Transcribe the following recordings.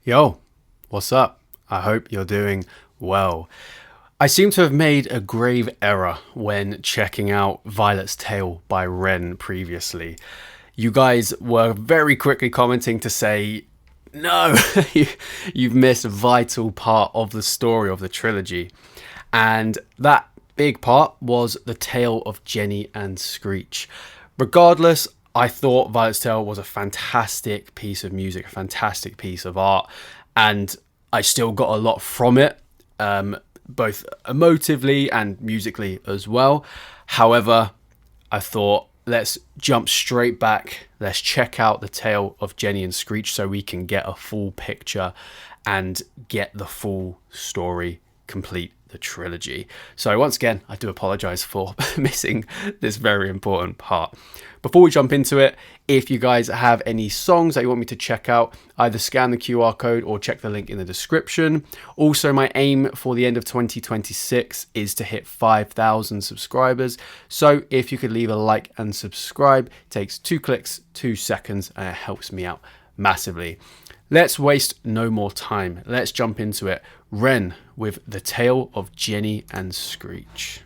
Yo, what's up? I hope you're doing well. I seem to have made a grave error when checking out Violet's Tale by Ren previously. You guys were very quickly commenting to say, no, you've missed a vital part of the story of the trilogy. And that big part was the tale of Jenny and Screech. Regardless, I thought Violet's Tale was a fantastic piece of music, a fantastic piece of art, and I still got a lot from it, both emotively and musically as well. However, I thought, let's jump straight back. Let's check out the tale of Jenny and Screech so we can get a full picture and get the full story complete. The trilogy. So once again, I do apologize for missing this very important part. Before we jump into it, if you guys have any songs that you want me to check out, either scan the QR code or check the link in the description. Also, my aim for the end of 2026 is to hit 5,000 subscribers. So if you could leave a like and subscribe, it takes 2 clicks, 2 seconds, and it helps me out massively. Let's waste no more time. Let's jump into it. Ren with The Tale of Jenny and Screech.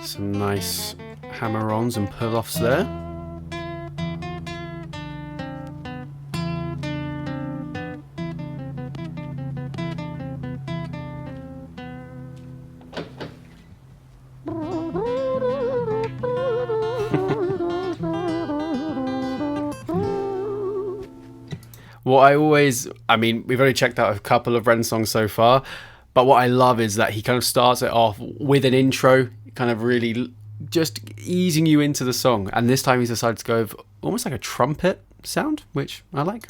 Some nice hammer-ons and pull-offs there. We've only checked out a couple of Ren songs so far, but what I love is that he kind of starts it off with an intro, kind of really just easing you into the song. And this time he's decided to go with almost like a trumpet sound, which I like.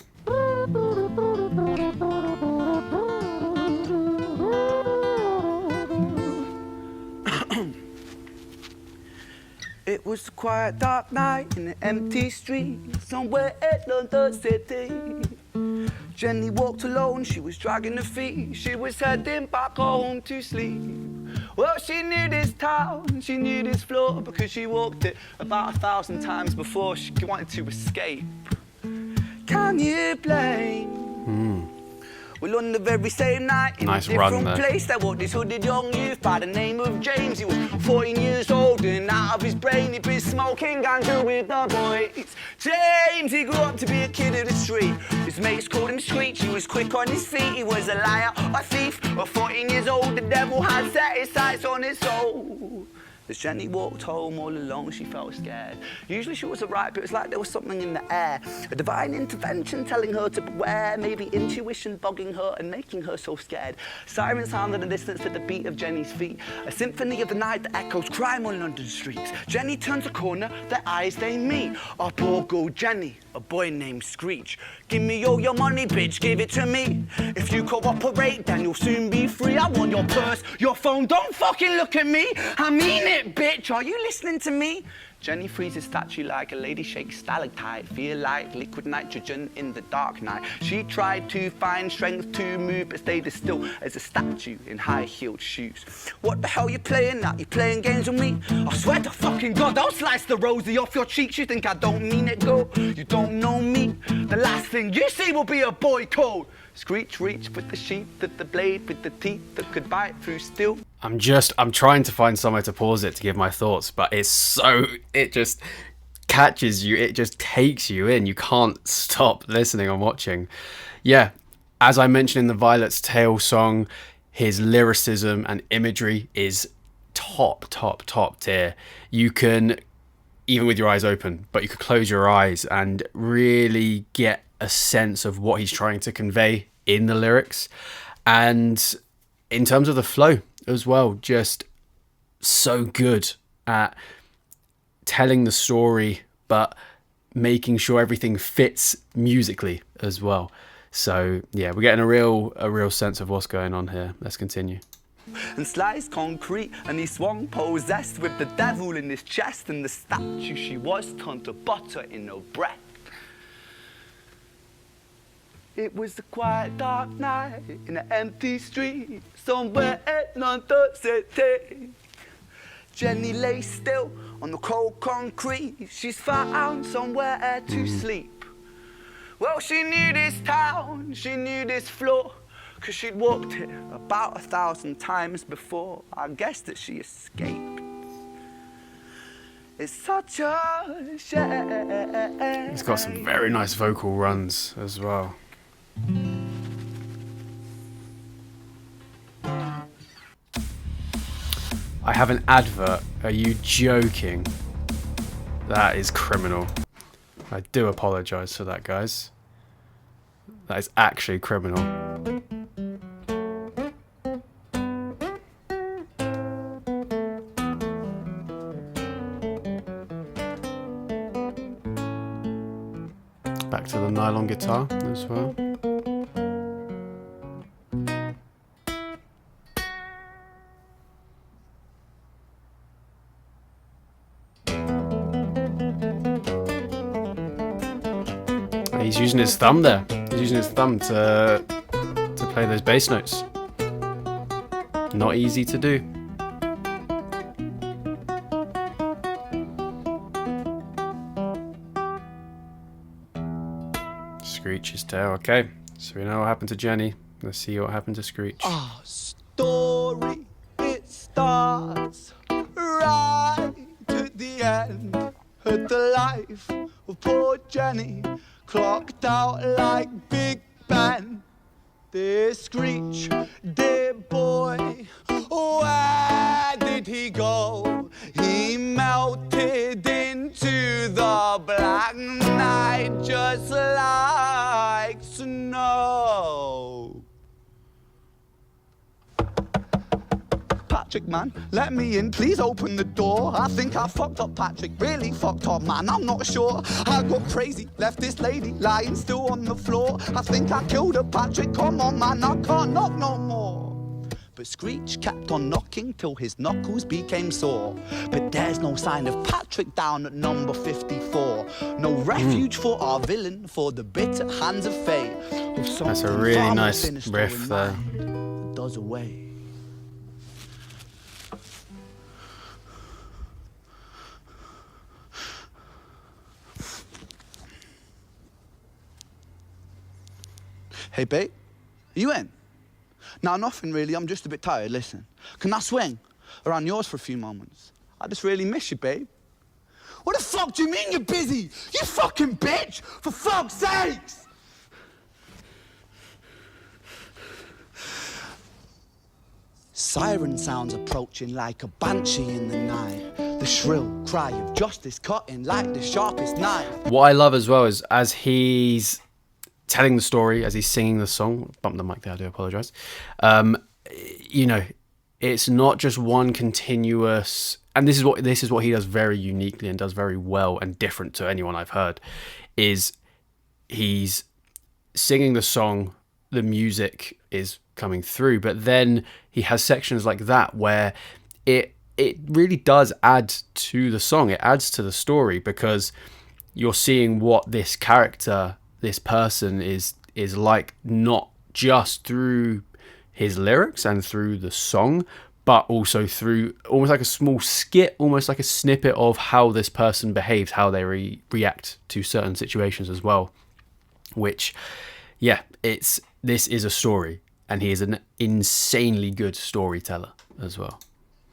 It was a quiet, dark night in an empty street somewhere in London City. Jenny walked alone, she was dragging her feet. She was heading back home to sleep. Well, she knew this town, she knew this floor, because she walked it about 1,000 times before she wanted to escape. Can you blame? Well, on the very same night, in nice a different place, there walked this hooded young youth by the name of James. He was 14 years old and out of his brain. He'd been smoking ganja with the boys. James, he grew up to be a kid of the street. His mates called him Screech. He was quick on his feet. He was a liar, a thief. At 14 years old, the devil had set his sights on his soul. As Jenny walked home all alone, she felt scared. Usually she was alright, but it was like there was something in the air. A divine intervention telling her to beware, maybe intuition bugging her and making her so scared. Sirens sound in the distance to the beat of Jenny's feet. A symphony of the night that echoes crime on London streets. Jenny turns a corner, their eyes they meet. Our poor girl Jenny, a boy named Screech. Give me all your money, bitch, give it to me. If you cooperate, then you'll soon be free. I want your purse, your phone, don't fucking look at me. I mean it, bitch, are you listening to me? Jenny freezes statue like a lady shakes stalactite. Feel like liquid nitrogen in the dark night. She tried to find strength to move, but stayed as still as a statue in high-heeled shoes. What the hell you playing at? You playing games with me? I swear to fucking God, I'll slice the rosy off your cheeks. You think I don't mean it, girl? You don't know me. The last thing you see will be a boy called Screech. Reach with the sheath, with the blade, with the teeth that could bite through steel. I'm trying to find somewhere to pause it to give my thoughts, but it just catches you. It just takes you in. You can't stop listening and watching. Yeah, as I mentioned in the Violet's Tale song, his lyricism and imagery is top tier. You can, even with your eyes open, but you could close your eyes and really get a sense of what he's trying to convey in the lyrics. And in terms of the flow as well, just so good at telling the story, but making sure everything fits musically as well. So yeah, we're getting a real sense of what's going on here. Let's continue. And sliced concrete, and he swung possessed with the devil in his chest, and the statue she was turned to butter in her breath. It was a quiet, dark night in an empty street somewhere in London City. Jenny lay still on the cold concrete. She's found somewhere to sleep. Well, she knew this town, she knew this floor, 'cause she'd walked here about 1,000 times before. I guess that she escaped. It's such a shame. He's got some very nice vocal runs as well. I have an advert. Are you joking? That is criminal. I do apologise for that, guys. That is actually criminal. Back to the nylon guitar as well. He's using his thumb there. He's using his thumb to play those bass notes. Not easy to do. Screech's tail. Okay, so we know what happened to Jenny. Let's see what happened to Screech. Our story, it starts right at the end. At the life of poor Jenny, clocked out like Big Ben. This Screech, dear boy, where did he go? He melted into the black night just like snow. Patrick, man, let me in, please open the door. I think I fucked up, Patrick, really fucked up, man, I'm not sure. I got crazy, left this lady lying still on the floor. I think I killed her, Patrick, come on, man, I can't knock no more. But Screech kept on knocking till his knuckles became sore. But there's no sign of Patrick down at number 54. No refuge for our villain, for the bitter hands of fate. That's a really nice riff there. Does away. Hey, babe, are you in? No, nothing really, I'm just a bit tired, listen. Can I swing around yours for a few moments? I just really miss you, babe. What the fuck do you mean you're busy? You fucking bitch, for fuck's sakes! Siren sounds approaching like a banshee in the night. The shrill cry of justice cutting like the sharpest knife. What I love as well is as he's telling the story, as he's singing the song, bump the mic there, I do apologise. You know, it's not just one continuous, and this is what he does very uniquely and does very well and different to anyone I've heard, is he's singing the song, the music is coming through, but then he has sections like that where it really does add to the song, it adds to the story, because you're seeing what this character, this person is like, not just through his lyrics and through the song, but also through almost like a small skit, almost like a snippet of how this person behaves, how they react to certain situations as well. Which, yeah, this is a story, and he is an insanely good storyteller as well.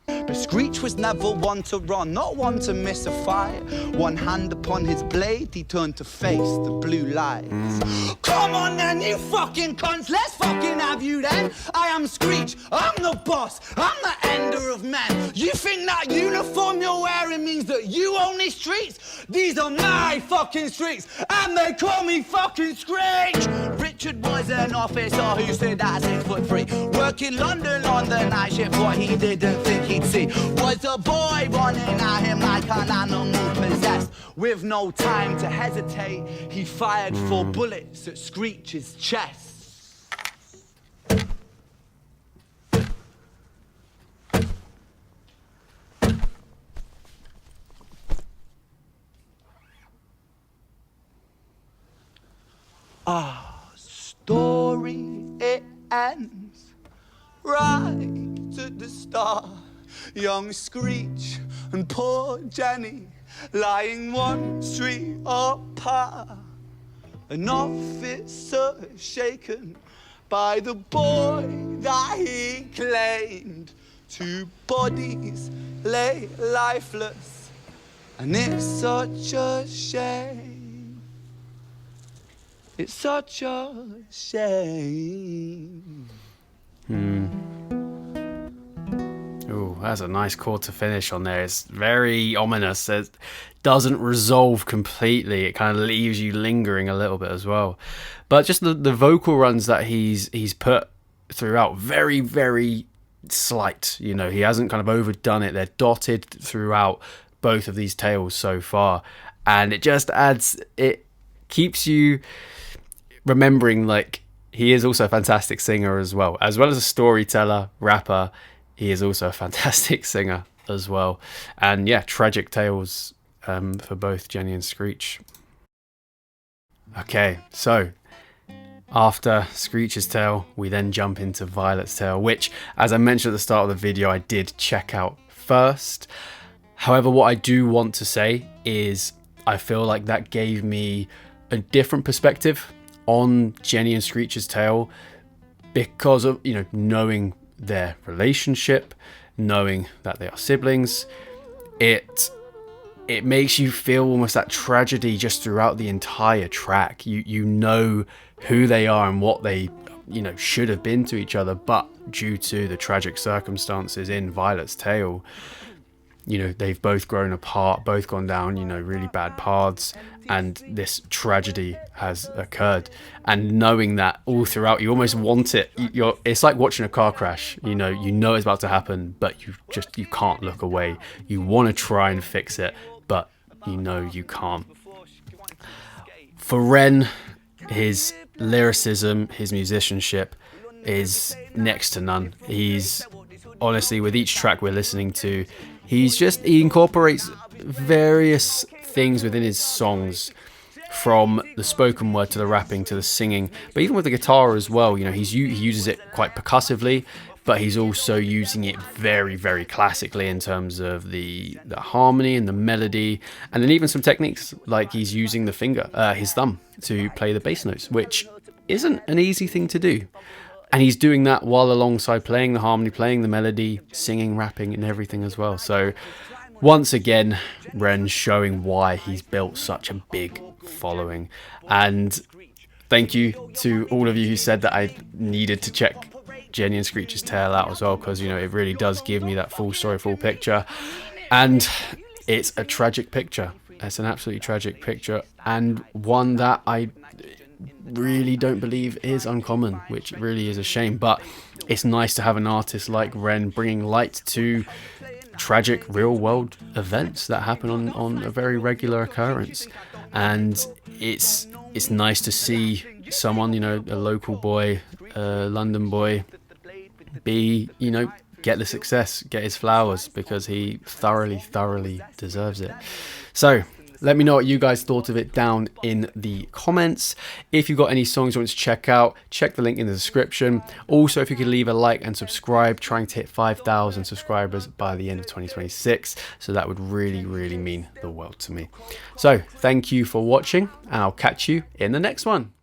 But Screech was never one to run, not one to miss a fight. One hand upon his blade, he turned to face the blue lights. Come on then, you fucking cunts, let's fucking have you then. I am Screech, I'm the boss, I'm the ender of men. You think that uniform you're wearing means that you own these streets? These are my fucking streets, and they call me fucking Screech. Richard was an officer who stood at 6'3", working London on the night shift. What he didn't think he'd see was a boy running at him like an animal possessed. With no time to hesitate, he fired 4 bullets at Screech's chest. Our story, it ends right at the start. young Screech and poor Jenny lying one street apart. An officer shaken by the boy that he claimed. Two bodies lay lifeless, and it's such a shame. It's such a shame. Oh, that's a nice chord to finish on there. It's very ominous. It doesn't resolve completely. It kind of leaves you lingering a little bit as well. But just the vocal runs that he's put throughout, very, very slight. You know, he hasn't kind of overdone it. They're dotted throughout both of these tales so far. And it just it keeps you remembering, like, he is also a fantastic singer as well as a storyteller, rapper. He is also a fantastic singer as well. And yeah, tragic tales for both Jenny and Screech. Okay, so after Screech's tale, we then jump into Violet's tale, which, as I mentioned at the start of the video, I did check out first. However, what I do want to say is I feel like that gave me a different perspective on Jenny and Screech's tale because of, you know, knowing their relationship, knowing that they are siblings. It makes you feel almost that tragedy just throughout the entire track. You know who they are and what they, you know, should have been to each other, but due to the tragic circumstances in Violet's tale, you know, they've both grown apart, both gone down, you know, really bad paths, and this tragedy has occurred. And knowing that all throughout, you almost want it. It's like watching a car crash. You know it's about to happen, but you can't look away. You want to try and fix it, but you know you can't. For Ren, his lyricism, his musicianship is next to none. He's honestly, with each track we're listening to, he incorporates various things within his songs, from the spoken word to the rapping to the singing, but even with the guitar as well. You know, he uses it quite percussively, but he's also using it very, very classically in terms of the harmony and the melody, and then even some techniques like he's using the finger, his thumb, to play the bass notes, which isn't an easy thing to do. And he's doing that while alongside playing the harmony, playing the melody, singing, rapping, and everything as well. So once again, Ren showing why he's built such a big following. And thank you to all of you who said that I needed to check Jenny and Screech's tale out as well, because, you know, it really does give me that full story, full picture. And it's a tragic picture. It's an absolutely tragic picture, and one that I really don't believe is uncommon, which really is a shame. But it's nice to have an artist like Ren bringing light to tragic real world events that happen on a very regular occurrence. And it's nice to see someone, you know, a local boy, a London boy, get the success, get his flowers, because he thoroughly deserves it. So let me know what you guys thought of it down in the comments. If you've got any songs you want to check out, check the link in the description. Also, if you could leave a like and subscribe, trying to hit 5,000 subscribers by the end of 2026. So that would really mean the world to me. So thank you for watching, and I'll catch you in the next one.